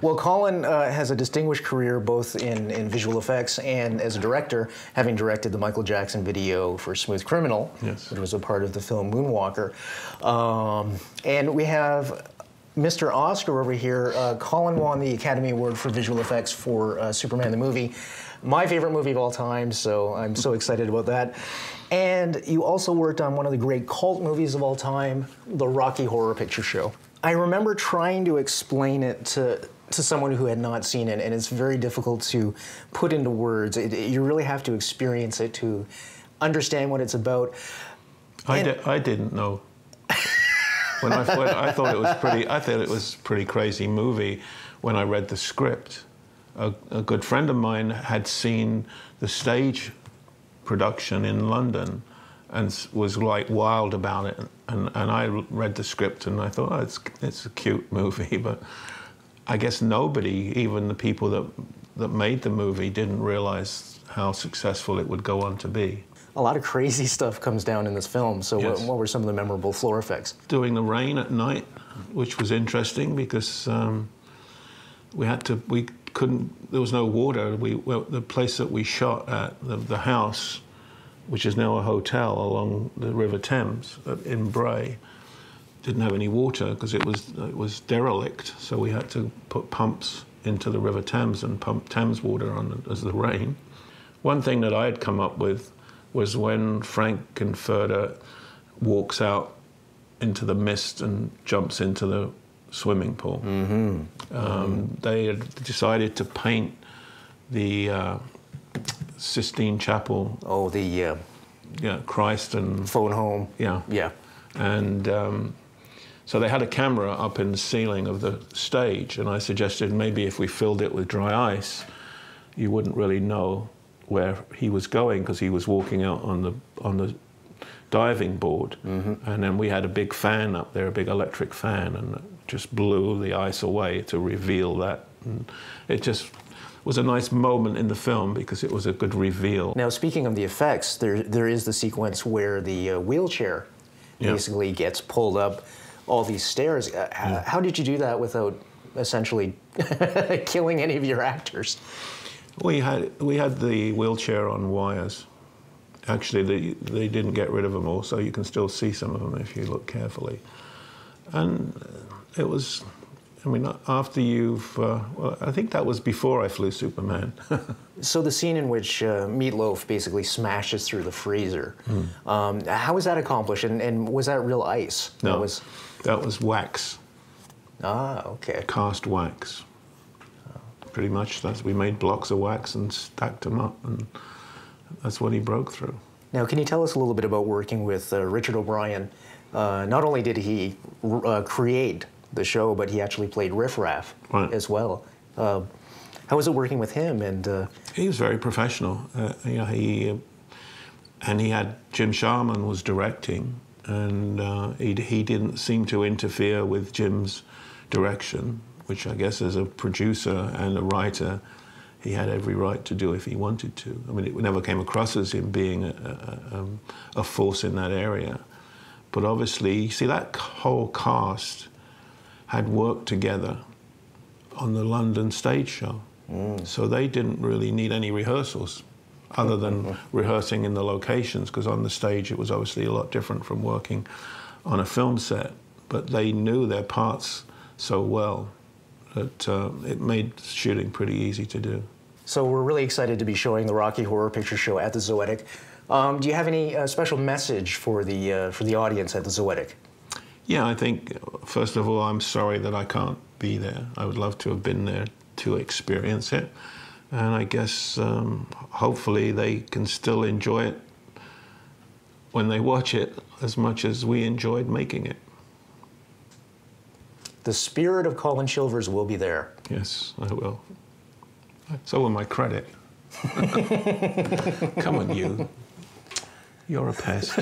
Well, Colin has a distinguished career both in visual effects and as a director, having directed the Michael Jackson video for Smooth Criminal, Yes. which was a part of the film Moonwalker. And we have Mr. Oscar over here. Colin won the Academy Award for visual effects for Superman the movie. My favorite movie of all time, so I'm so excited about that. And you also worked on one of the great cult movies of all time, the Rocky Horror Picture Show. I remember trying to explain it to someone who had not seen it, and it's very difficult to put into words. You really have to experience it to understand what it's about. I didn't know. I thought it was a pretty crazy movie when I read the script. A good friend of mine had seen the stage production in London and was like wild about it. And I read the script and I thought, oh, it's a cute movie, but I guess nobody, even the people that made the movie, didn't realize how successful it would go on to be. A lot of crazy stuff comes down in this film. So yes. what were some of the memorable floor effects? Doing the rain at night, which was interesting because there was no water. The place that we shot at, the house, which is now a hotel along the River Thames in Bray, didn't have any water because it was derelict. So we had to put pumps into the River Thames and pump Thames water on as the rain. One thing that I had come up with was when Frank-N-Furter walks out into the mist and jumps into the swimming pool. Mm-hmm. They had decided to paint the Sistine Chapel. Oh, the Christ and phone home. Yeah. And so they had a camera up in the ceiling of the stage, and I suggested maybe if we filled it with dry ice, you wouldn't really know where he was going because he was walking out on the diving board. Mm-hmm. And then we had a big fan up there, a big electric fan, and it just blew the ice away to reveal that. And it just was a nice moment in the film because it was a good reveal. Now, speaking of the effects, there is the sequence where the wheelchair basically gets pulled up all these stairs. How did you do that without essentially killing any of your actors? We had the wheelchair on wires. Actually, they didn't get rid of them all, so you can still see some of them if you look carefully. And it was, I mean, after you've, well, I think that was before I flew Superman. So the scene in which Meatloaf basically smashes through the freezer, how was that accomplished, and was that real ice? No, that was wax. Ah, okay. Cast wax. Pretty much, we made blocks of wax and stacked them up, and that's what he broke through. Now, can you tell us a little bit about working with Richard O'Brien? Not only did he create the show, but he actually played Riff Raff as well. How was it working with him? And he was very professional. He had Jim Sharman was directing, and he didn't seem to interfere with Jim's direction, which I guess as a producer and a writer, he had every right to do if he wanted to. I mean, it never came across as him being a force in that area. But obviously, you see, that whole cast had worked together on the London stage show. So they didn't really need any rehearsals other than rehearsing in the locations, because on the stage it was obviously a lot different from working on a film set. But they knew their parts so well that it made shooting pretty easy to do. So we're really excited to be showing the Rocky Horror Picture Show at the Zoetic. Do you have any special message for the audience at the Zoetic? Yeah, I think, first of all, I'm sorry that I can't be there. I would love to have been there to experience it. And I guess hopefully they can still enjoy it when they watch it as much as we enjoyed making it. The spirit of Colin Chilvers will be there. Yes, I will. So will my credit. Come on, you. You're a pest.